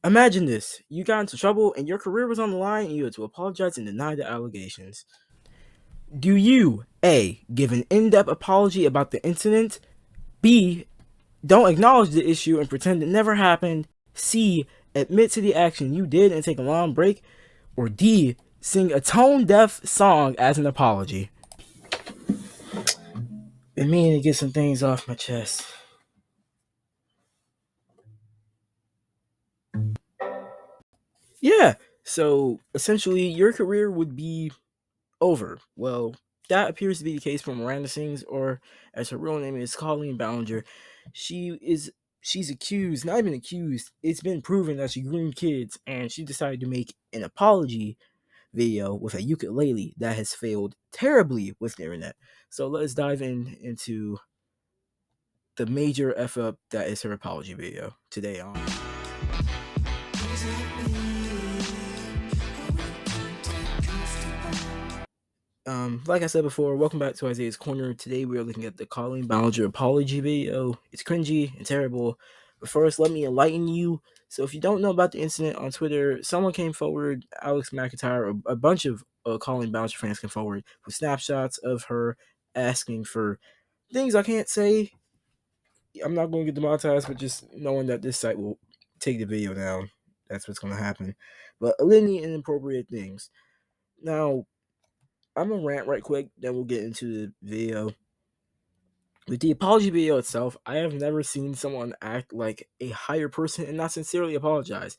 Imagine this: you got into trouble and your career was on the line, and you had to apologize and deny the allegations. Do you A. Give an in-depth apology about the incident? B. Don't acknowledge the issue and pretend it never happened? C. Admit to the action you did and take a long break? Or D. Sing a tone-deaf song as an apology? Been meaning to get some things off my chest. Yeah, so essentially your career would be over. Well, that appears to be the case for Miranda Sings, or as her real name is, Colleen Ballinger. She is she's accused, not even accused. It's been proven that she groomed kids, and she decided to make an apology video with a ukulele that has failed terribly with the internet. So let's dive into the major f up that is her apology video today on. Like I said before, welcome back to Isaiah's Corner. Today we are looking at the Colleen Ballinger apology video. It's cringy and terrible. But first, let me enlighten you. So if you don't know about the incident on Twitter, someone came forward, Alex McIntyre, a bunch of Colleen Ballinger fans came forward with snapshots of her asking for things I can't say. I'm not going to get demonetized, but just knowing that this site will take the video down, that's what's going to happen. But a litany of inappropriate things. Now, I'm gonna rant right quick, then we'll get into the video. With the apology video itself, I have never seen someone act like a higher person and not sincerely apologize.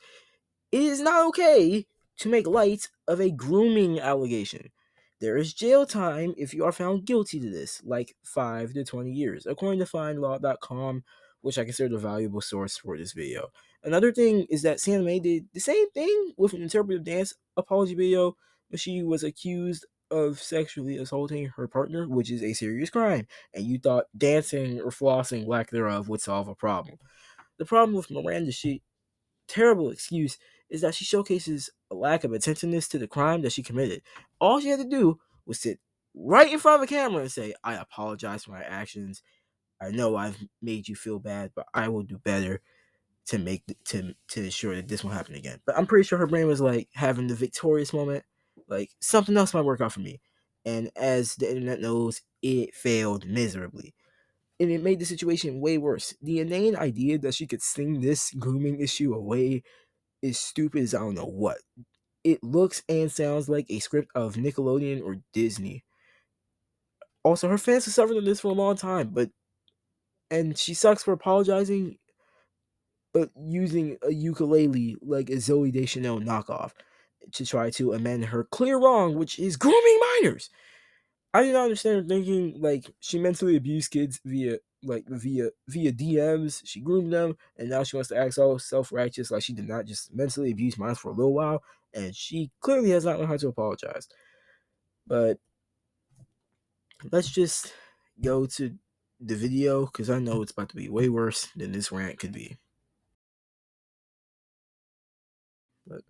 It is not okay to make light of a grooming allegation. There is jail time if you are found guilty to this, like 5 to 20 years, according to findlaw.com, which I consider a valuable source for this video. Another thing is that Santa May did the same thing with an interpretive dance apology video when she was accused of sexually assaulting her partner, which is a serious crime, and you thought dancing or flossing, lack thereof, would solve a problem. The problem with Miranda, she terrible excuse is that she showcases a lack of attentiveness to the crime that she committed. All she had to do was sit right in front of the camera and say, I apologize for my actions. I know I've made you feel bad, but I will do better to ensure that this won't happen again. But I'm pretty sure her brain was like having the victorious moment, like something else might work out for me. And as the internet knows, it failed miserably. And it made the situation way worse. The inane idea that she could sing this grooming issue away is stupid as I don't know what. It looks and sounds like a script of Nickelodeon or Disney. Also, her fans have suffered on this for a long time, and she sucks for apologizing, but using a ukulele like a Zoe Deschanel knockoff to try to amend her clear wrong, which is grooming minors. I do not understand her thinking. Like, she mentally abused kids via DMs. She groomed them, and now she wants to act all self righteous, like she did not just mentally abuse minors for a little while, and she clearly has not learned how to apologize. But let's just go to the video because I know it's about to be way worse than this rant could be. But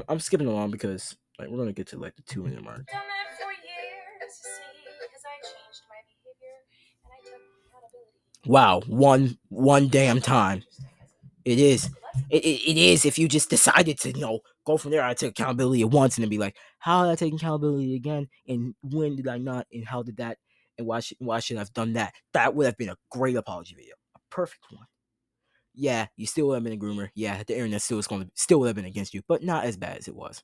I'm skipping along because like we're gonna get to like the 2 minute mark. Done that for years, see, because I changed my behavior and I took accountability. Wow, one damn time. It is. It is if you just decided to, go from there. I took accountability at once and then be like, how did I take accountability again? And when did I not? And how did that? And why should I have done that? That would have been a great apology video. A perfect one. Yeah, you still would have been a groomer. Yeah, the internet still would have been against you, but not as bad as it was.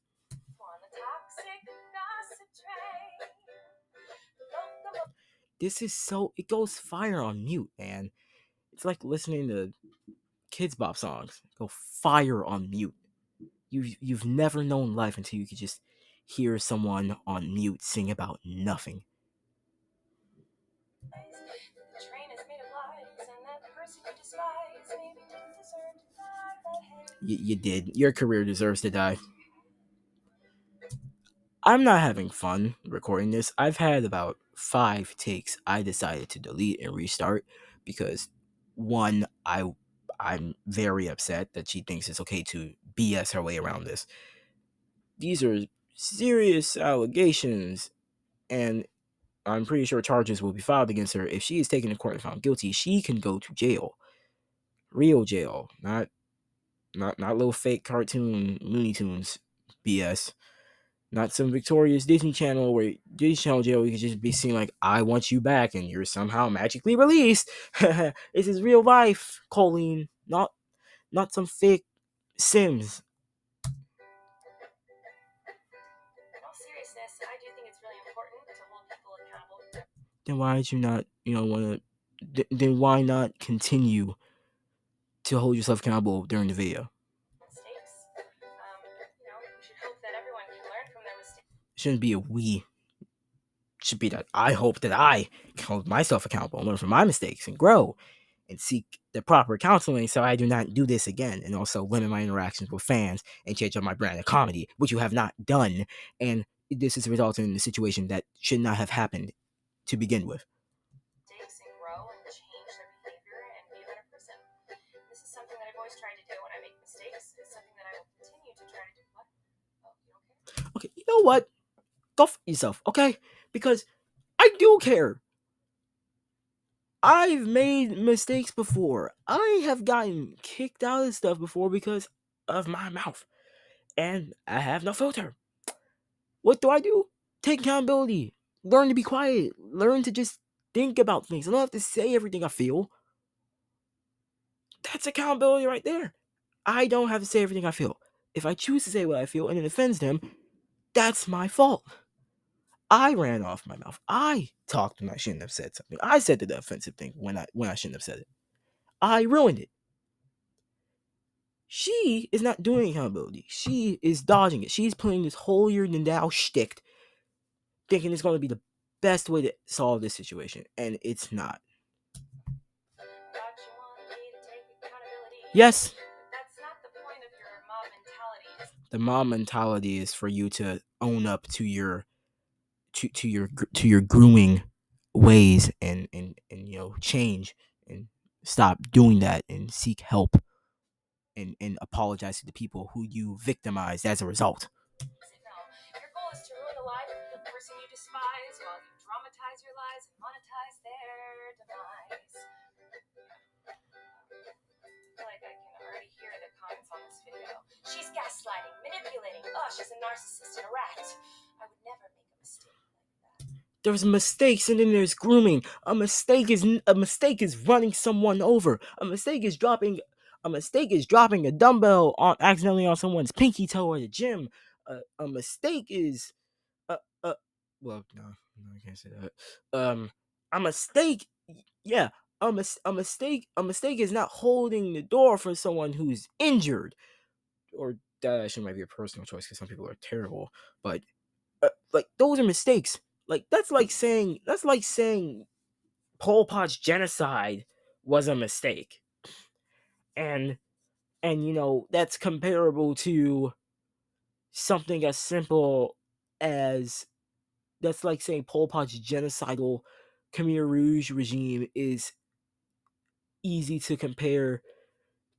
This is it goes fire on mute, man. It's like listening to Kids Bop songs. Go fire on mute. You've never known life until you could just hear someone on mute sing about nothing. You did. Your career deserves to die. I'm not having fun recording this. I've had about 5 takes. I decided to delete and restart because one, I'm very upset that she thinks it's okay to BS her way around this. These are serious allegations, and I'm pretty sure charges will be filed against her. If she is taken to court and found guilty, she can go to jail. Real jail, not Not little fake cartoon Looney Tunes BS. Not some victorious Disney Channel where Disney Channel jail you can just be seen like I want you back and you're somehow magically released. This is real life, Colleen. Not some fake Sims. In all seriousness, I do think it's really important to hold people accountable. Then why did you not, want to? Then why not continue to hold yourself accountable during the video? Mistakes. We should hope that everyone can learn from their mistakes. It shouldn't be a we. It should be that I hope that I can hold myself accountable and learn from my mistakes and grow and seek the proper counseling so I do not do this again, and also limit my interactions with fans and change up my brand of comedy, which you have not done. And this is resulting in a situation that should not have happened to begin with. Mistakes and grow and change their behavior and be a better person. This is something that I've always tried to do when I make mistakes. It's something that I will continue to try to do. What? Oh, you don't care? Okay, you know what? Go f yourself, okay? Because I do care. I've made mistakes before. I have gotten kicked out of stuff before because of my mouth. And I have no filter. What do? Take accountability. Learn to be quiet. Learn to just think about things. I don't have to say everything I feel. That's accountability right there. I don't have to say everything I feel. If I choose to say what I feel and it offends them, that's my fault. I ran off my mouth. I talked when I shouldn't have said something. I said the offensive thing when I shouldn't have said it. I ruined it. She is not doing accountability. She is dodging it. She's playing this holier than thou shtick, thinking it's going to be the best way to solve this situation, and it's not. Yes. That's not the point of your mob mentality. The mob mentality is for you to own up to your grooming ways and change and stop doing that and seek help and apologize to the people who you victimized as a result. No, your goal is to ruin the life of the person you despise while you dramatize your lies and monetize their demise. I feel like I can already hear the comments on this video. She's gaslighting, manipulating. Oh, she's a narcissist and a rat. I would never make a mistake like that. There's mistakes and then there's grooming. A mistake is running someone over. A mistake is dropping a dumbbell accidentally on someone's pinky toe at the gym. A mistake is well, no, I can't say that. A mistake, yeah, a mistake is not holding the door for someone who's injured, or that actually might be a personal choice because some people are terrible. But like those are mistakes. Like that's like saying Pol Pot's genocide was a mistake, and that's comparable to something as simple as that's like saying Pol Pot's genocidal Khmer Rouge regime is easy to compare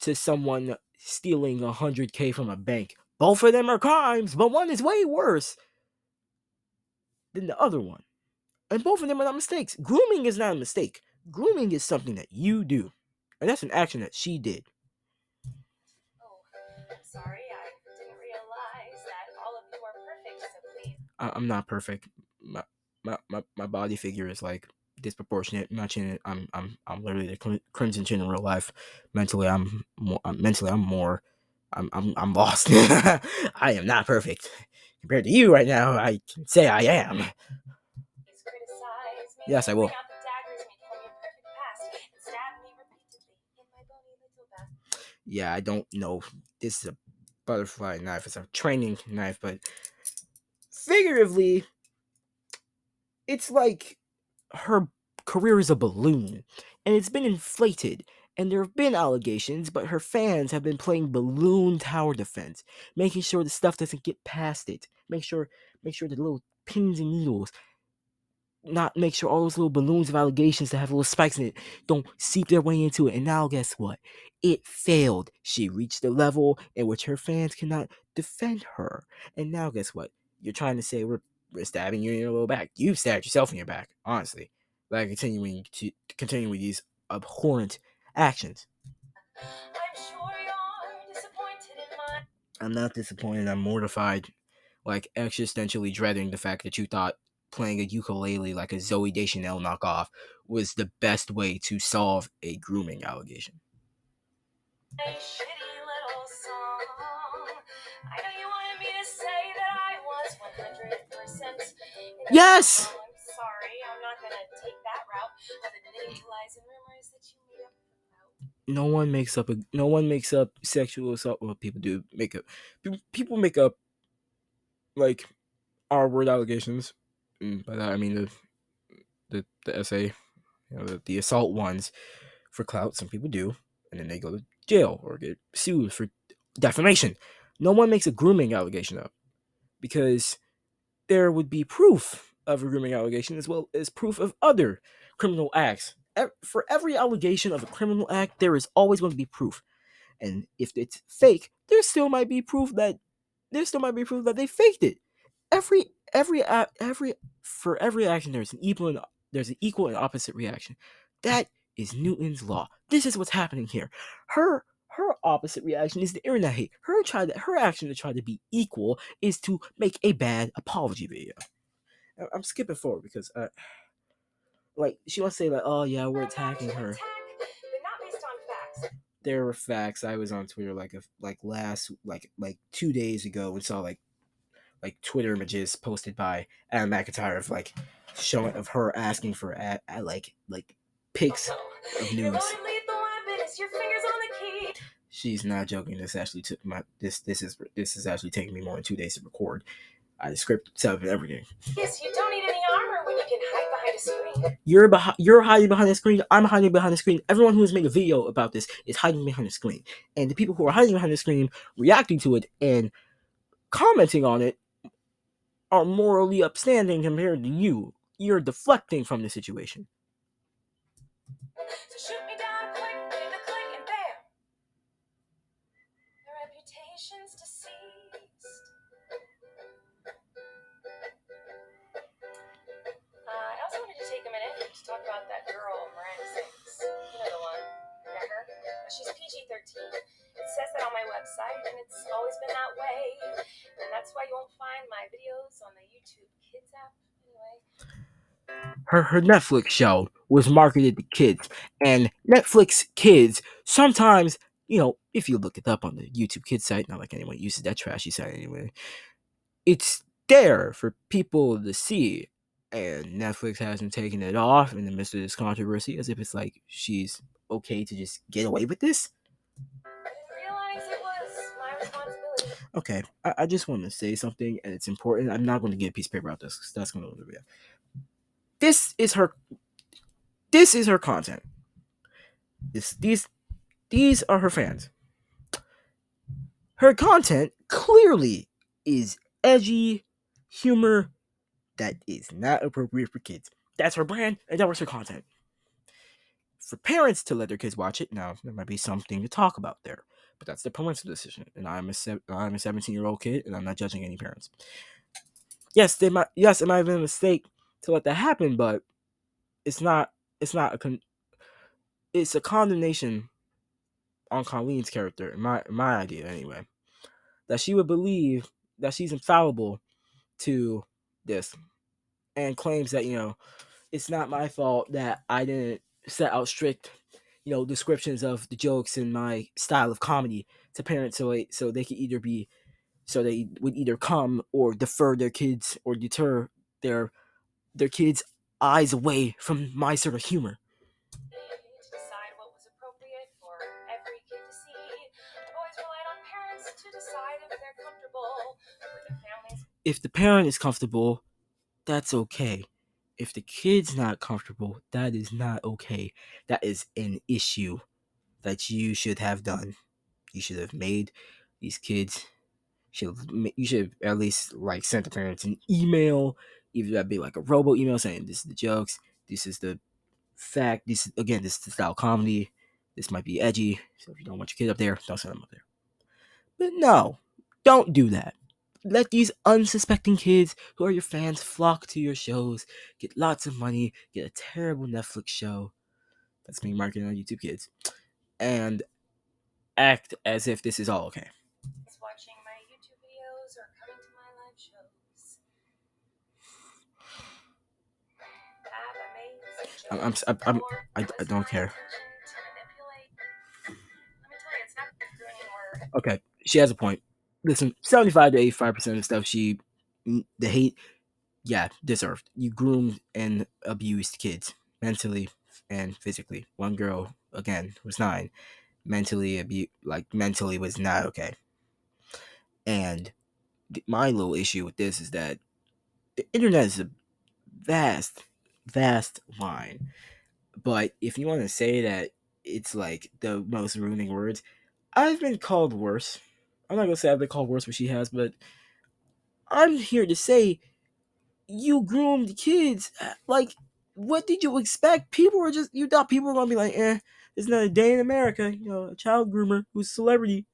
to someone stealing 100K from a bank. Both of them are crimes, but one is way worse than the other one. And both of them are not mistakes. Grooming is not a mistake. Grooming is something that you do. And that's an action that she did. Oh, I'm sorry. I didn't realize that all of you are perfect, so please. I'm not perfect. My body figure is like disproportionate. My chin, I'm literally the crimson chin in real life. Mentally, I'm lost. I am not perfect compared to you right now. I can say I am. Yes, I will. Yeah, I don't know. This is a butterfly knife. It's a training knife, but figuratively, it's like her career is a balloon, and it's been inflated. And there have been allegations, but her fans have been playing balloon tower defense, making sure the stuff doesn't get past it. Make sure the little pins and needles, not make sure all those little balloons of allegations that have little spikes in it don't seep their way into it. And now guess what? It failed. She reached a level in which her fans cannot defend her. And now guess what? You're trying to say we're stabbing you in your lower back. You've stabbed yourself in your back, honestly, by continuing with these abhorrent actions. I'm sure you're disappointed. I'm not disappointed. I'm mortified, like existentially dreading the fact that you thought playing a ukulele like a Zoe Deschanel knockoff was the best way to solve a grooming allegation. A shitty little song. I know you wanted me to say that I was 100% Yes! I'm sorry, I'm not gonna take that route of admitting to lies and rumors that you made up about. No one makes up sexual assault. Well, people do make up. People make up like R word allegations. And by that I mean the essay, the assault ones for clout. Some people do, and then they go to jail or get sued for defamation. No one makes a grooming allegation up because there would be proof of a grooming allegation as well as proof of other criminal acts. For every allegation of a criminal act, there is always going to be proof. And if it's fake, there still might be proof that they faked it. Every for every action there's an equal and opposite reaction. That is Newton's law. This is what's happening here. Her opposite reaction is the internet hate. Her action to try to be equal is to make a bad apology video. I'm skipping forward because like she wants to say like, oh yeah, we're attacking her. Attack, but not based on facts. There were facts. I was on Twitter like 2 days ago and saw like Twitter images posted by Adam McIntyre of like showing of her asking for like pics of news. She's not joking. This actually took this is actually taking me more than 2 days to record. I script set up and everything. Yes, you don't need any armor when you can hide behind a screen. You're hiding behind the screen. I'm hiding behind the screen. Everyone who has made a video about this is hiding behind the screen. And the people who are hiding behind the screen, reacting to it and commenting on it, are morally upstanding compared to you. You're deflecting from the situation. So shoot me down quick with a click and bam. The reputation's deceased. I also wanted to take a minute to talk about that girl, Miranda Sings. You know the one. Yeah, her. She's PG-13. It says that on my website, and it's always been that way. And that's why you won't find my videos on the YouTube Kids app. Anyway. Her Netflix show was marketed to kids, and Netflix Kids sometimes, if you look it up on the YouTube Kids site, not like anyone uses that trashy site anyway, it's there for people to see, and Netflix hasn't taken it off in the midst of this controversy as if it's like she's okay to just get away with this. I didn't realize it was my responsibility. Okay, I just want to say something, and it's important. I'm not going to get a piece of paper out this because that's going to be. This is her content. These are her fans. Her content clearly is edgy humor that is not appropriate for kids. That's her brand, and that was her content. For parents to let their kids watch it, now there might be something to talk about there, but that's the parents' decision. And I'm a 17-year-old kid, and I'm not judging any parents. Yes, it might have been a mistake to let that happen, but it's a condemnation on Colleen's character, in my idea anyway, that she would believe that she's infallible to this, and claims that it's not my fault that I didn't set out strict descriptions of the jokes in my style of comedy to parents so they could they would either come or defer their kids or deter their kids' eyes away from my sort of humor. To decide what was appropriate for every kid to see. I've always relied on parents to decide if they're comfortable with their families. If the parent is comfortable, that's okay. If the kid's not comfortable, that is not okay. That is an issue that you should have done. You should have made these kids. You should have at least sent the parents an email. Either that be like a robo email saying this is the jokes, this is the fact, this is the style comedy. This might be edgy, so if you don't want your kid up there, don't send them up there. But no, don't do that. Let these unsuspecting kids who are your fans flock to your shows, get lots of money, get a terrible Netflix show that's being marketed on YouTube Kids, and act as if this is all okay. That's why watching my YouTube videos or coming to my live shows. Have amazing I'm, jokes I'm, or I twist don't my care. attention to manipulate. Let me tell you, it's not true anymore. Okay, she has a point. Listen, 75 to 85% of the stuff the hate, yeah, deserved. You groomed and abused kids mentally and physically. One girl, again, was 9, mentally was not okay. And my little issue with this is that the internet is a vast line. But if you want to say that it's like the most ruining words, I've been called worse. I'm not gonna say I've been called worse what she has, but I'm here to say you groomed kids. Like, what did you expect? You thought people were gonna be like, there's not a day in America, a child groomer who's a celebrity.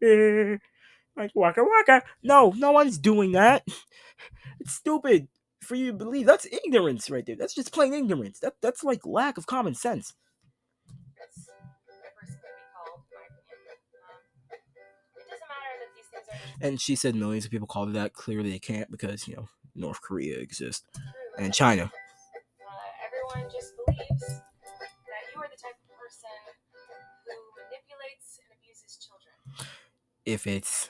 Like waka waka. No, no one's doing that. It's stupid for you to believe. That's ignorance right there. That's just plain ignorance. That's like lack of common sense. That's the person can be called, in my opinion. It doesn't matter that these things are And she said millions of people called her that. Clearly they can't because, North Korea exists. true. And China. Everyone just believes that you are the type of person who manipulates and abuses children. If it's,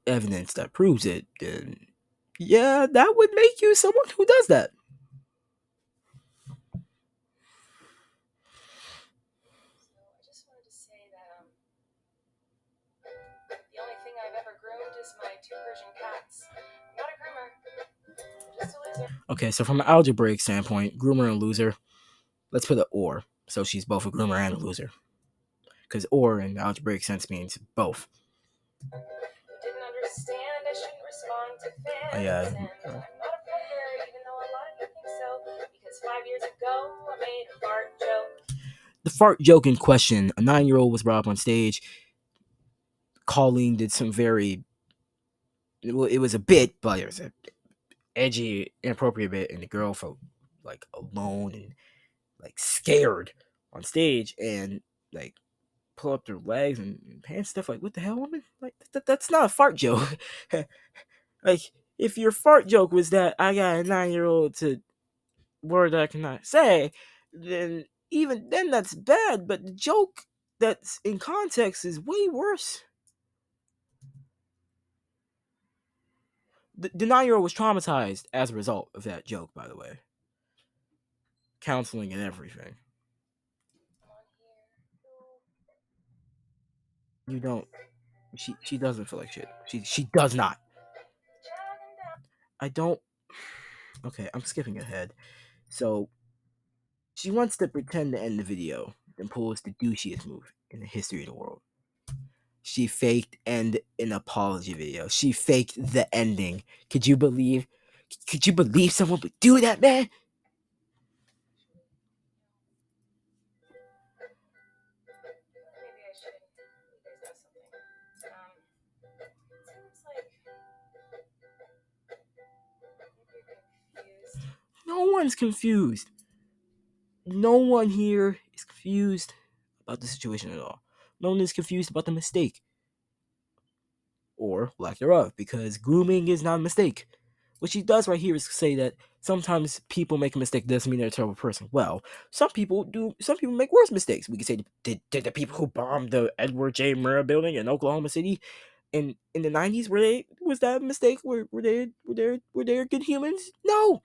evidence that proves it, then yeah, that would make you someone who does that. So I just wanted to say that the only thing I've ever groomed is my 2 Persian cats. I'm not a groomer. I'm just a loser. Okay, so from an algebraic standpoint, groomer and loser, let's put an or. So she's both a groomer and a loser. Because or in algebraic sense means both. You didn't understand. I shouldn't respond to fans. Yeah. And I'm not a predator, even though a lot of you think so. Because 5 years ago, I made a fart joke. The fart joke in question, a 9-year-old was brought up on stage. Colleen did some very, well, it was a bit, but it was an edgy, inappropriate bit, and the girl felt like alone and like scared on stage and like pull up their legs and pants stuff. Like, what the hell, woman? Like, that's not a fart joke. Like, if your fart joke was that I got a 9-year-old to word I cannot say, then even then that's bad. But the joke that's in context is way worse. The 9-year-old was traumatized as a result of that joke, by the way. Counseling and everything. You don't. She doesn't feel like shit. She does not. I don't. Okay, I'm skipping ahead. So she wants to pretend to end the video, then pulls the douchiest move in the history of the world. She faked end an apology video. She faked the ending. Could you believe? Could you believe someone would do that, man? Maybe I should. You guys know something. It seems like you're confused. No one's confused. No one here is confused about the situation at all. No one is confused about the mistake. Or lack thereof, because grooming is not a mistake. What she does right here is say that sometimes people make a mistake doesn't mean they're a terrible person. Well, some people do. Some people make worse mistakes. We could say did the people who bombed the Edward J. Murrah building in Oklahoma City in the 90s was that a mistake? Were they good humans? No.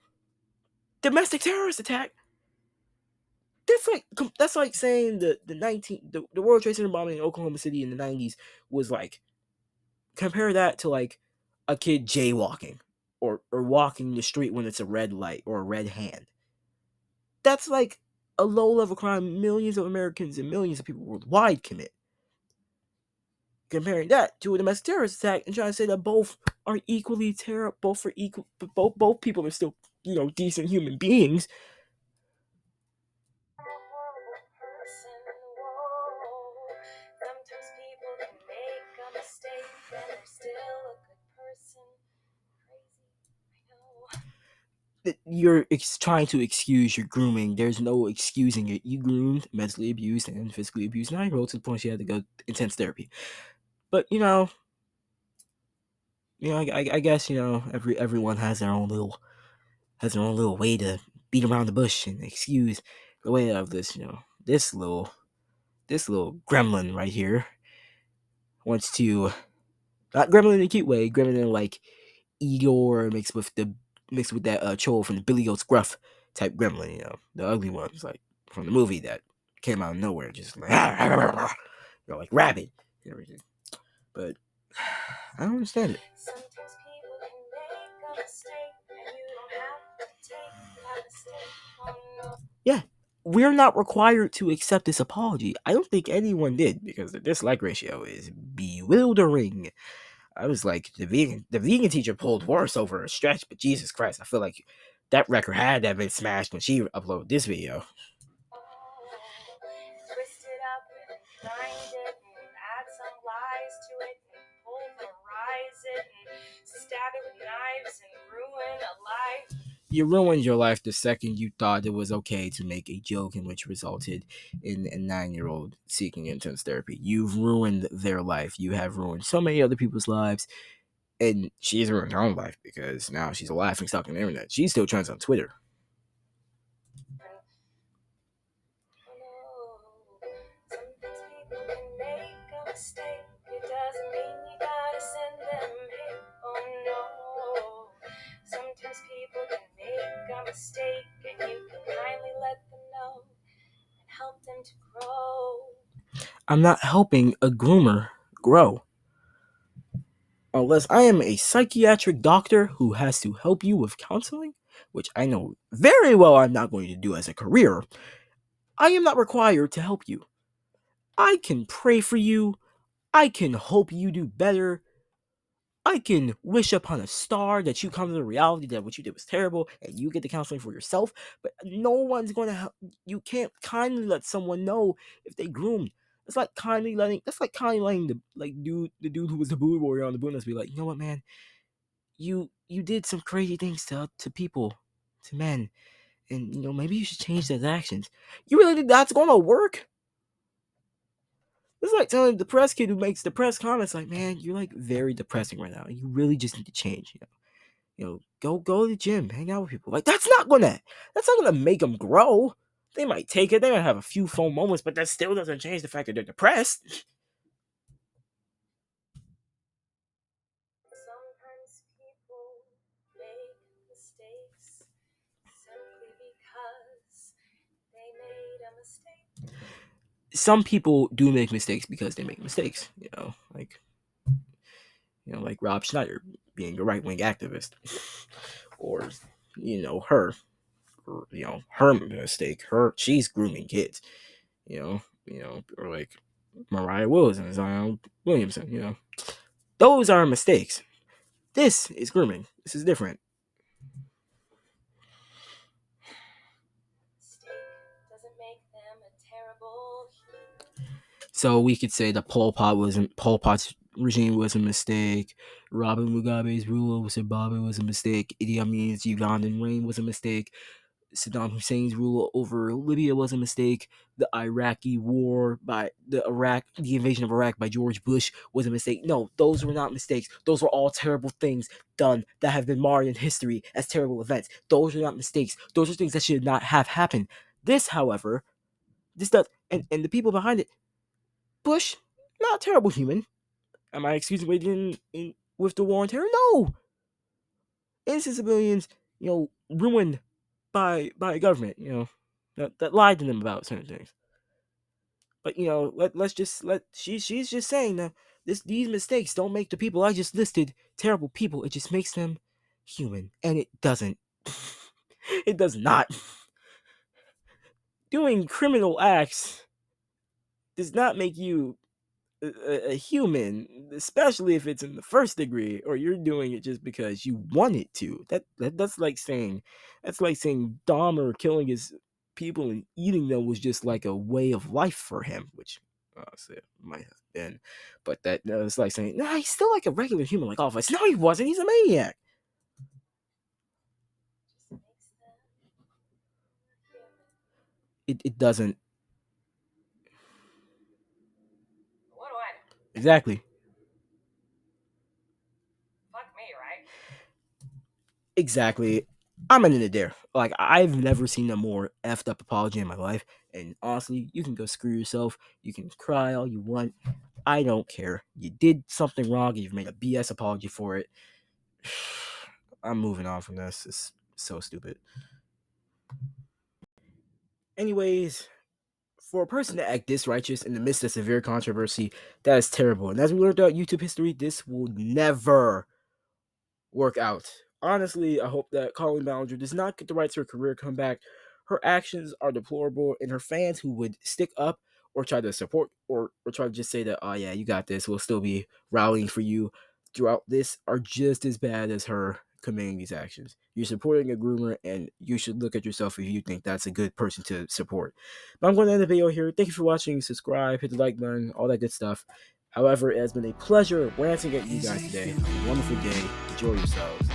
Domestic terrorist attack. That's like saying the World Trade Center bombing in Oklahoma City in the 90s was like, compare that to like a kid jaywalking or walking the street when it's a red light or a red hand. That's like a low-level crime millions of Americans and millions of people worldwide commit. Comparing that to a domestic terrorist attack and trying to say that both are equally terrible, both people are still, decent human beings. Sometimes people can make a mistake and they're still a good person. Crazy, I know. You're trying to excuse your grooming. There's no excusing it. You groomed, mentally abused, and physically abused 9-year-old to the point she had to go intense therapy. But I guess everyone has their own little way to beat around the bush and excuse the way of this. This little gremlin right here wants to, not gremlin in a cute way, gremlin in like Igor mixed with that troll from the Billy Goat's Gruff type gremlin, the ugly ones like from the movie that came out of nowhere, just like like rabbit and everything. But I don't understand it. Sometimes people can make a mistake, and you don't have to take that mistake. Oh no. Yeah, we're not required to accept this apology. I don't think anyone did because the dislike ratio is bewildering. I was like, the vegan teacher pulled worse over a stretch, but Jesus Christ, I feel like that record had to have been smashed when she uploaded this video. Twist it up and grind it and add some lies to it and pulverize it and stab it with knives and ruin a life. You ruined your life the second you thought it was okay to make a joke in which resulted in a 9-year-old seeking intense therapy. You've ruined their life. You have ruined so many other people's lives. And she's ruined her own life because now she's a laughing stock on the internet. She still trends on Twitter. Sometimes people can make a mistake. It doesn't mean you gotta send them hate. Oh no. Sometimes people can make a mistake, and you can kindly let them know and help them to grow. I'm not helping a groomer grow. Unless I am a psychiatric doctor who has to help you with counseling, which I know very well I'm not going to do as a career, I am not required to help you. I can pray for you. I can hope you do better. I can wish upon a star that you come to the reality that what you did was terrible and you get the counseling for yourself, but no one's going to help. You can't kindly let someone know if they groomed. That's like kindly letting the dude who was the booty warrior on the Bundes be like, you know what, man, you did some crazy things to people, to men, and maybe you should change those actions. You really think that's gonna work? It's like telling the depressed kid who makes depressed comments like, man, you're like very depressing right now. You really just need to change. Go to the gym, hang out with people. Like that's not gonna make them grow. They might take it. They might have a few phone moments, but that still doesn't change the fact that they're depressed. Sometimes people make mistakes simply because they made a mistake. Some people do make mistakes because they make mistakes. Like Rob Schneider being a right wing activist, or her, or, her mistake. She's grooming kids. Or like Mariah Williamson, Zion Williamson. Those are mistakes. This is grooming. This is different. Mistake doesn't make them a terrible human. So we could say that Pol Pot's regime was a mistake. Robert Mugabe's rule over Zimbabwe was a mistake. Idi Amin's Ugandan reign was a mistake. Saddam Hussein's rule over Libya was a mistake. The invasion of Iraq by George Bush was a mistake. No, those were not mistakes. Those were all terrible things done that have been marred in history as terrible events. Those are not mistakes. Those are things that should not have happened. This, however, this does, and the people behind it, Bush, not a terrible human. Am I excusing what he did with the war on terror? No. Innocent civilians, ruined by a government, that lied to them about certain things. But she's just saying that these mistakes don't make the people I just listed terrible people. It just makes them human, and it doesn't. It does not. Doing criminal acts does not make you a human, especially if it's in the first degree, or you're doing it just because you want it to. That's like saying Dahmer killing his people and eating them was just like a way of life for him, which it might have been, but it's like saying, nah, he's still like a regular human like all of us. No, he wasn't. He's a maniac. Just makes them human. It doesn't. What do I know? Exactly. Fuck me. me, right? Exactly. I'm ending it there. Like, I've never seen a more effed up apology in my life. And honestly, you can go screw yourself. You can cry all you want. I don't care. You did something wrong and you've made a BS apology for it. I'm moving on from this. It's so stupid. Anyways, for a person to act this righteous in the midst of severe controversy, that is terrible. And as we learned throughout YouTube history, this will never work out. Honestly, I hope that Colleen Ballinger does not get the right to her career comeback. Her actions are deplorable, and her fans who would stick up or try to support or try to just say that, oh yeah, you got this, we'll still be rallying for you throughout this are just as bad as her committing these actions. You're supporting a groomer, and you should look at yourself if you think that's a good person to support. But I'm going to end the video here. Thank you for watching. Subscribe, hit the like button, all that good stuff. However, it has been a pleasure ranting at you guys today. Have a wonderful day. Enjoy yourselves.